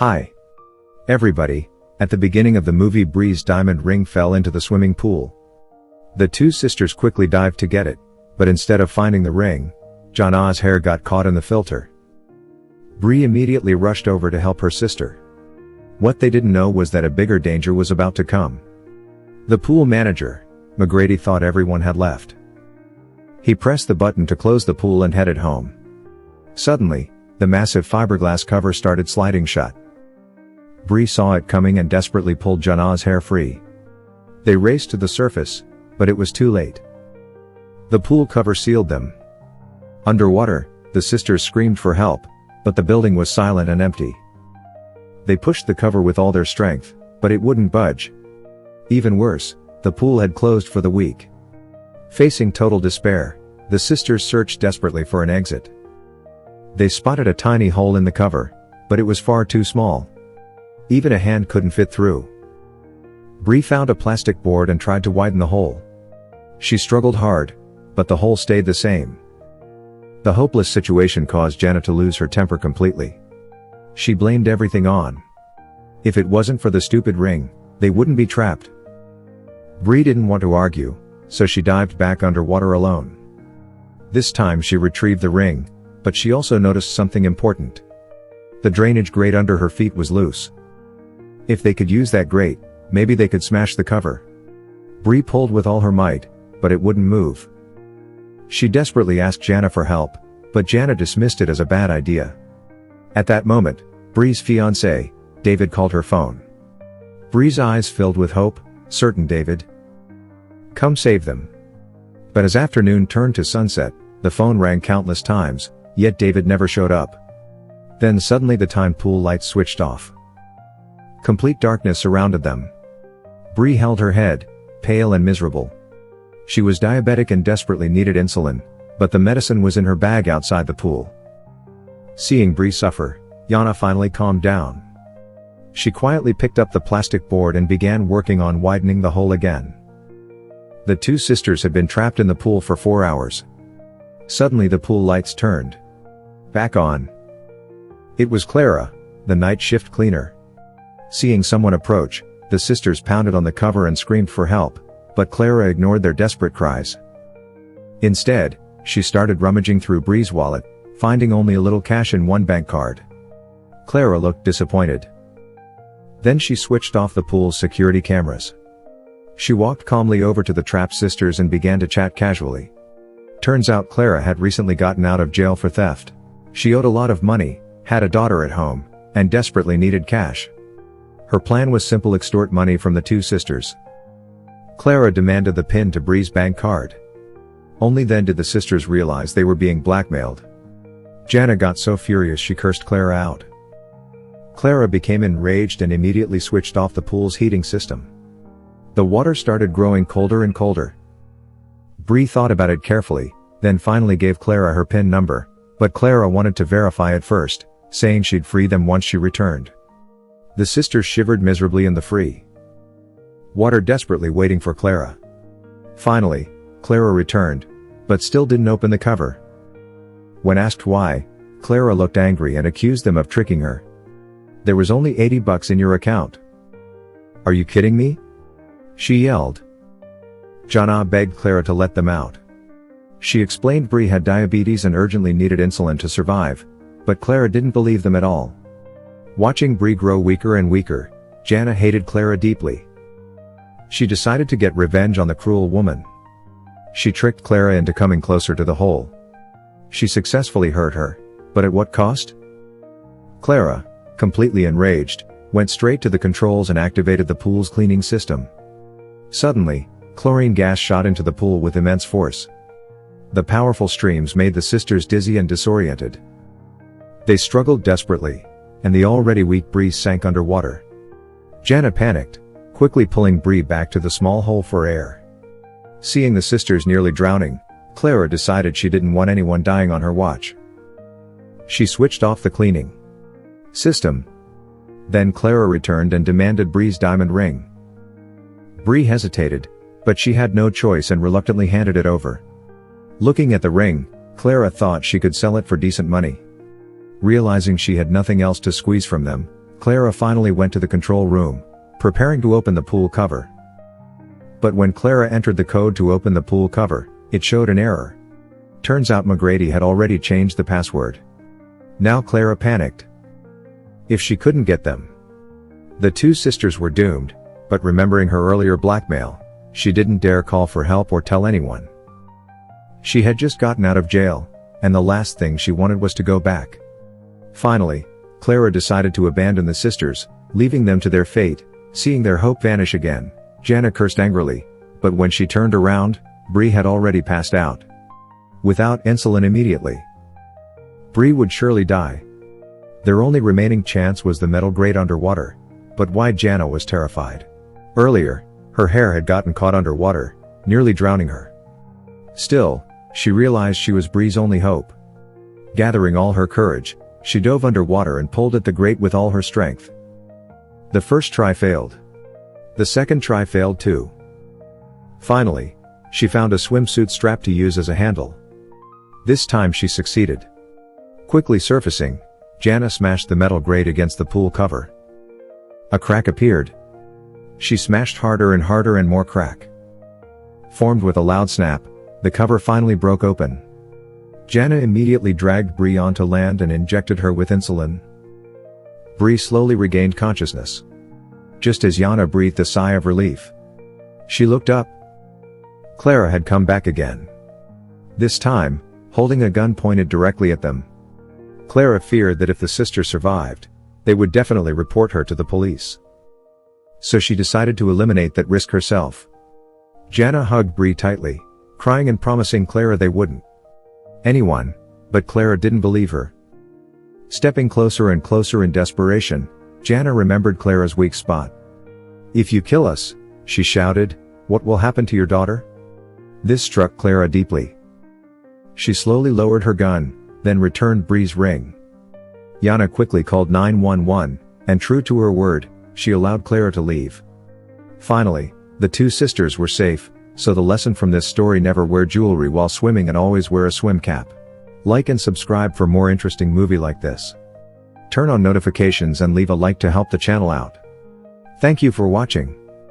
Hi. Everybody, at the beginning of the movie Bree's diamond ring fell into the swimming pool. The two sisters quickly dived to get it, but instead of finding the ring, Jonna's hair got caught in the filter. Bree immediately rushed over to help her sister. What they didn't know was that a bigger danger was about to come. The pool manager, McGrady, thought everyone had left. He pressed the button to close the pool and headed home. Suddenly, the massive fiberglass cover started sliding shut. Bree saw it coming and desperately pulled Jonna's hair free. They raced to the surface, but it was too late. The pool cover sealed them. Underwater, the sisters screamed for help, but the building was silent and empty. They pushed the cover with all their strength, but it wouldn't budge. Even worse, the pool had closed for the week. Facing total despair, the sisters searched desperately for an exit. They spotted a tiny hole in the cover, but it was far too small. Even a hand couldn't fit through. Bree found a plastic board and tried to widen the hole. She struggled hard, but the hole stayed the same. The hopeless situation caused Jonna to lose her temper completely. She blamed everything on. If it wasn't for the stupid ring, they wouldn't be trapped. Bree didn't want to argue, so she dived back underwater alone. This time she retrieved the ring, but she also noticed something important. The drainage grate under her feet was loose. If they could use that grate, maybe they could smash the cover. Bree pulled with all her might, but it wouldn't move. She desperately asked Jonna for help, but Jonna dismissed it as a bad idea. At that moment, Bree's fiancé, David, called her phone. Bree's eyes filled with hope, certain David come save them. But as afternoon turned to sunset, the phone rang countless times, yet David never showed up. Then suddenly the time pool lights switched off. Complete darkness surrounded them. Bree held her head, pale and miserable. She was diabetic and desperately needed insulin, but the medicine was in her bag outside the pool. Seeing Bree suffer, Jonna finally calmed down. She quietly picked up the plastic board and began working on widening the hole again. The two sisters had been trapped in the pool for 4 hours. Suddenly the pool lights turned back on. It was Clara, the night shift cleaner. Seeing someone approach, the sisters pounded on the cover and screamed for help, but Clara ignored their desperate cries. Instead, she started rummaging through Bree's wallet, finding only a little cash in one bank card. Clara looked disappointed. Then she switched off the pool's security cameras. She walked calmly over to the trapped sisters and began to chat casually. Turns out Clara had recently gotten out of jail for theft. She owed a lot of money, had a daughter at home, and desperately needed cash. Her plan was simple: extort money from the two sisters. Clara demanded the PIN to Bree's bank card. Only then did the sisters realize they were being blackmailed. Jonna got so furious she cursed Clara out. Clara became enraged and immediately switched off the pool's heating system. The water started growing colder and colder. Bree thought about it carefully, then finally gave Clara her PIN number, but Clara wanted to verify it first, saying she'd free them once she returned. The sisters shivered miserably in the free water, desperately waiting for Clara. Finally, Clara returned, but still didn't open the cover. When asked why, Clara looked angry and accused them of tricking her. "There was only $80 in your account. Are you kidding me?" she yelled. Jonna begged Clara to let them out. She explained Bree had diabetes and urgently needed insulin to survive, but Clara didn't believe them at all. Watching Bree grow weaker and weaker, Jonna hated Clara deeply. She decided to get revenge on the cruel woman. She tricked Clara into coming closer to the hole. She successfully hurt her, but at what cost? Clara, completely enraged, went straight to the controls and activated the pool's cleaning system. Suddenly, chlorine gas shot into the pool with immense force. The powerful streams made the sisters dizzy and disoriented. They struggled desperately, and the already weak Bree sank underwater. Jonna panicked, quickly pulling Bree back to the small hole for air. Seeing the sisters nearly drowning, Clara decided she didn't want anyone dying on her watch. She switched off the cleaning system. Then Clara returned and demanded Bree's diamond ring. Bree hesitated, but she had no choice and reluctantly handed it over. Looking at the ring, Clara thought she could sell it for decent money. Realizing she had nothing else to squeeze from them, Clara finally went to the control room, preparing to open the pool cover. But when Clara entered the code to open the pool cover, it showed an error. Turns out McGrady had already changed the password. Now Clara panicked. If she couldn't get them, the two sisters were doomed, but remembering her earlier blackmail, she didn't dare call for help or tell anyone. She had just gotten out of jail, and the last thing she wanted was to go back. Finally, Clara decided to abandon the sisters, leaving them to their fate. Seeing their hope vanish again, Jonna cursed angrily, but when she turned around, Bree had already passed out. Without insulin immediately, Bree would surely die. Their only remaining chance was the metal grate underwater, but why? Jonna was terrified. Earlier, her hair had gotten caught underwater, nearly drowning her. Still, she realized she was Bree's only hope. Gathering all her courage, she dove underwater and pulled at the grate with all her strength. The first try failed. The second try failed too. Finally, she found a swimsuit strap to use as a handle. This time she succeeded. Quickly surfacing, Jonna smashed the metal grate against the pool cover. A crack appeared. She smashed harder and harder, and more crack formed. With a loud snap, the cover finally broke open. Jonna immediately dragged Bree onto land and injected her with insulin. Bree slowly regained consciousness. Just as Jonna breathed a sigh of relief, she looked up. Clara had come back again. This time, holding a gun pointed directly at them. Clara feared that if the sisters survived, they would definitely report her to the police. So she decided to eliminate that risk herself. Jonna hugged Bree tightly, crying and promising Clara they wouldn't anyone, but Clara didn't believe her. Stepping closer and closer in desperation, Jonna remembered Clara's weak spot. "If you kill us," she shouted, "what will happen to your daughter?" This struck Clara deeply. She slowly lowered her gun, then returned Bree's ring. Jonna quickly called 911, and true to her word, she allowed Clara to leave. Finally, the two sisters were safe, so the lesson from this story: never wear jewelry while swimming and always wear a swim cap. Like and subscribe for more interesting movie like this. Turn on notifications and leave a like to help the channel out. Thank you for watching.